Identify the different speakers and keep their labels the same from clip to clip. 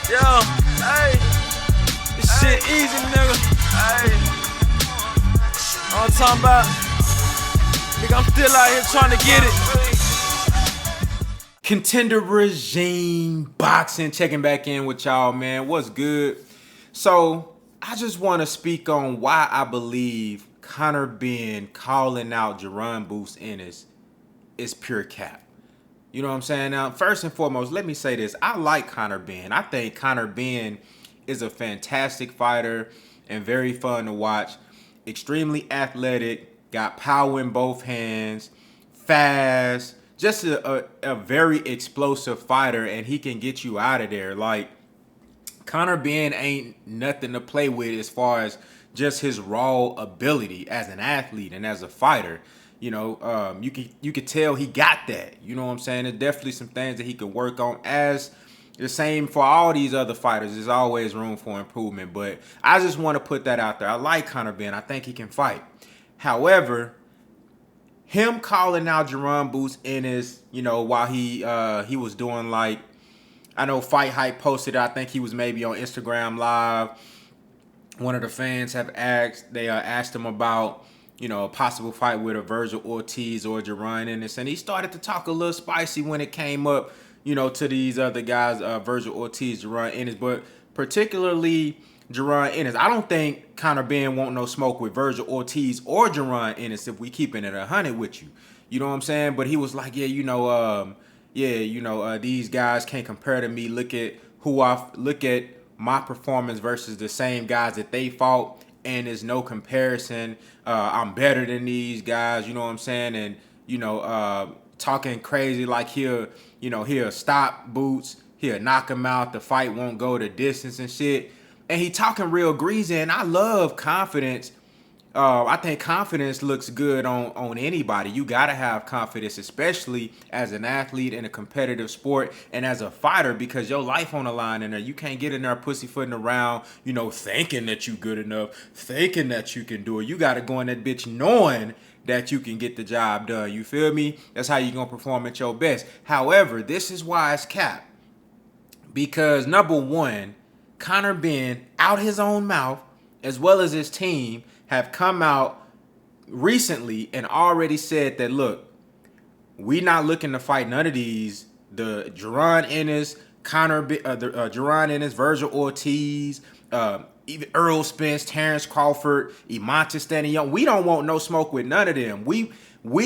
Speaker 1: Yo, hey, this shit easy, nigga. Hey, all I'm talking about, nigga, I'm still out here trying to get it.
Speaker 2: Contender Regime Boxing, checking back in with y'all, man. What's good? So, I just want to speak on why I believe Conor Benn calling out Jaron Ennis is pure cap. You know what I'm saying? Now, first and foremost, let me say this. I like Conor Benn. I think Conor Benn is a fantastic fighter and very fun to watch. Extremely athletic, got power in both hands, fast, just a very explosive fighter, and he can get you out of there. Like, Conor Benn ain't nothing to play with as far as just his raw ability as an athlete and as a fighter. You know, you could tell he got that. You know what I'm saying? There's definitely some things that he can work on. As the same for all these other fighters, there's always room for improvement. But I just want to put that out there. I like Conor Benn. I think he can fight. However, him calling out Jaron Ennis, you know, while he was doing, like, I know Fight Hype posted, I think he was maybe on Instagram Live. One of the fans have asked, they asked him about, you know, a possible fight with a Virgil Ortiz or Jaron Ennis. And he started to talk a little spicy when it came up, you know, to these other guys, Virgil Ortiz, Jaron Ennis, but particularly Jaron Ennis. I don't think Conor Benn won't no smoke with Virgil Ortiz or Jaron Ennis if we keeping it 100 with you. You know what I'm saying? But he was like, yeah, these guys can't compare to me. Look at my performance versus the same guys that they fought, and there's no comparison. I'm better than these guys, you know what I'm saying? And, you know, talking crazy like he'll stop Boots, he'll knock him out, the fight won't go the distance and shit. And he talking real greasy, and I love confidence. I think confidence looks good on anybody. You got to have confidence, especially as an athlete in a competitive sport and as a fighter, because your life on the line in there. You can't get in there pussyfooting around, you know, thinking that you good enough, thinking that you can do it. You got to go in that bitch knowing that you can get the job done. You feel me? That's how you going to perform at your best. However, this is why it's cap. Because, number one, Conor Benn, out his own mouth, as well as his team, have come out recently and already said that, look, we not looking to fight none of these, the Jaron Ennis, Jaron Ennis, Virgil Ortiz, even Earl Spence, Terrence Crawford, Imanta Stanley Young. We don't want no smoke with none of them. We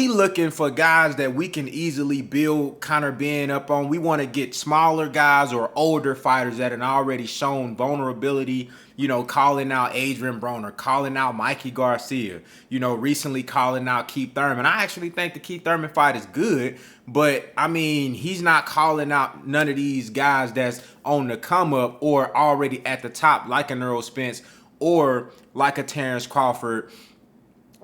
Speaker 2: looking for guys that we can easily build Conor Benn up on. We want to get smaller guys or older fighters that have already shown vulnerability, you know, calling out Adrian Broner, calling out Mikey Garcia, you know, recently calling out Keith Thurman. I actually think the Keith Thurman fight is good, but, I mean, he's not calling out none of these guys that's on the come up or already at the top, like an Earl Spence or like a Terrence Crawford.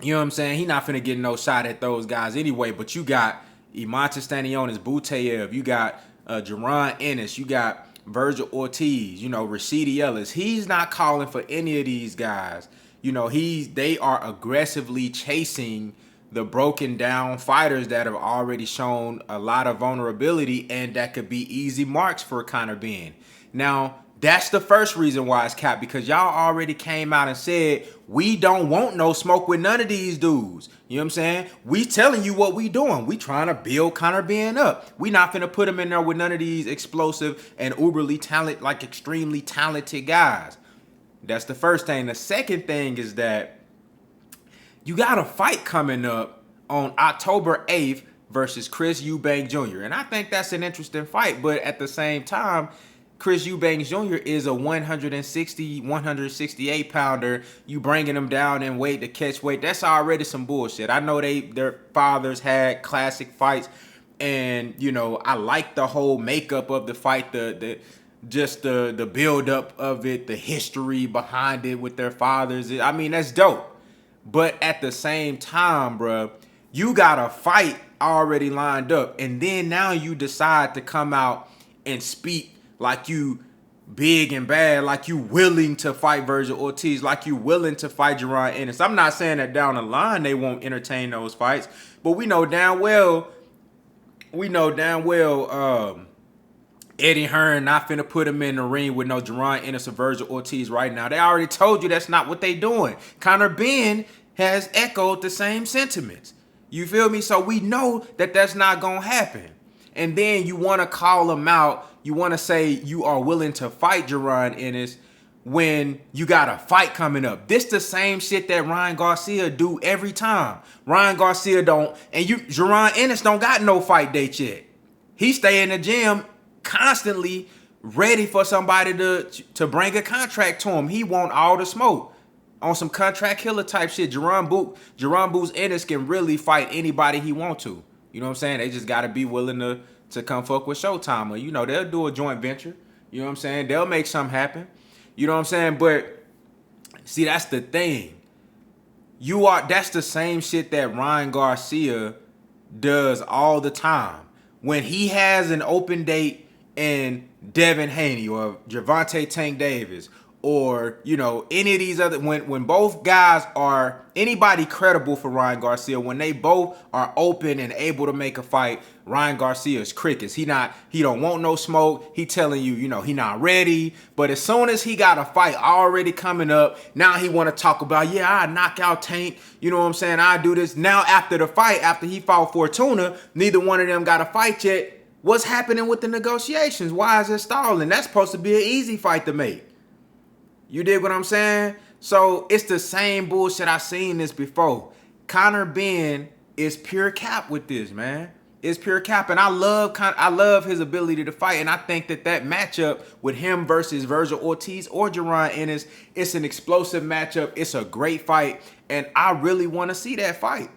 Speaker 2: You know what I'm saying? He not finna get no shot at those guys anyway. But you got Imanta Stanionis, Buteyev, you got Jaron Ennis, you got Virgil Ortiz, you know, Rashidi Ellis. He's not calling for any of these guys. You know, they are aggressively chasing the broken down fighters that have already shown a lot of vulnerability and that could be easy marks for Conor Benn. Now, that's the first reason why it's capped, because y'all already came out and said, we don't want no smoke with none of these dudes. You know what I'm saying? We telling you what we doing. We trying to build Conor Benn up. We not finna put him in there with none of these explosive and uberly talented, like extremely talented guys. That's the first thing. The second thing is that you got a fight coming up on October 8th versus Chris Eubank Jr. And I think that's an interesting fight, but at the same time, Chris Eubank Jr. is a 168 pounder. You bringing him down in weight to catch weight. That's already some bullshit. I know their fathers had classic fights, and, you know, I like the whole makeup of the fight, the build up of it, the history behind it with their fathers. I mean, that's dope. But at the same time, bruh, you got a fight already lined up, and then now you decide to come out and speak like you big and bad, like you willing to fight Virgil Ortiz, like you willing to fight Jaron Ennis. I'm not saying that down the line they won't entertain those fights, but we know damn well Eddie Hearn not finna put him in the ring with no Jaron Ennis or Virgil Ortiz right now. They already told you that's not what they doing. Conor Benn has echoed the same sentiments. You feel me? So we know that that's not gonna happen. And then you want to call him out. You want to say you are willing to fight Jaron Ennis when you got a fight coming up. This the same shit that Ryan Garcia do every time. Ryan Garcia don't, and Jaron Ennis don't got no fight date yet. He stay in the gym constantly ready for somebody to bring a contract to him. He want all the smoke on some contract killer type shit. Jaron Boots Ennis can really fight anybody he want to. You know what I'm saying? They just got to be willing to come fuck with Showtime. Or, you know, they'll do a joint venture. You know what I'm saying? They'll make something happen. You know what I'm saying? But see, that's the thing. That's the same shit that Ryan Garcia does all the time. When he has an open date and Devin Haney or Gervonta Tank Davis or, you know, any of these other, when both guys are anybody credible for Ryan Garcia, when they both are open and able to make a fight, Ryan Garcia is crickets. He don't want no smoke. He telling you, you know, he not ready. But as soon as he got a fight already coming up, now he want to talk about, yeah, I knock out Tank. You know what I'm saying? I do this. Now after the fight, after he fought Fortuna, neither one of them got a fight yet. What's happening with the negotiations? Why is it stalling? That's supposed to be an easy fight to make. You dig what I'm saying? So it's the same bullshit. I seen this before. Conor Benn is pure cap with this, man. It's pure cap, and I love his ability to fight, and I think that matchup with him versus Virgil Ortiz or Jaron Ennis, it's an explosive matchup. It's a great fight, and I really want to see that fight.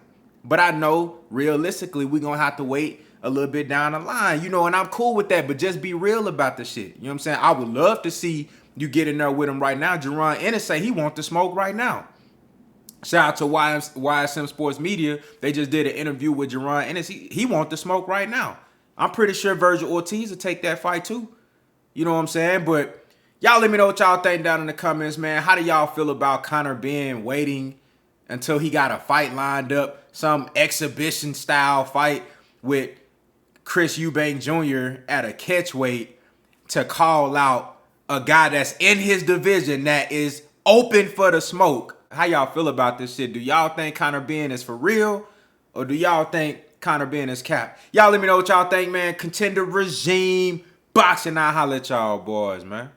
Speaker 2: But I know realistically we're gonna have to wait a little bit down the line, you know, and I'm cool with that, but just be real about the shit. You know what I'm saying? I would love to see you get in there with him right now. Jaron Ennis say he want the smoke right now. Shout out to YSM Sports Media. They just did an interview with Jaron Ennis. He want the smoke right now. I'm pretty sure Virgil Ortiz will take that fight too. You know what I'm saying? But y'all let me know what y'all think down in the comments, man. How do y'all feel about Conor Benn waiting until he got a fight lined up, some exhibition style fight with Chris Eubank Jr. at a catch weight to call out a guy that's in his division that is open for the smoke? How y'all feel about this shit? Do y'all think Conor Benn is for real? Or do y'all think Conor Benn is cap? Y'all let me know what y'all think, man. Contender regime, boxing. I'll holler at y'all boys, man.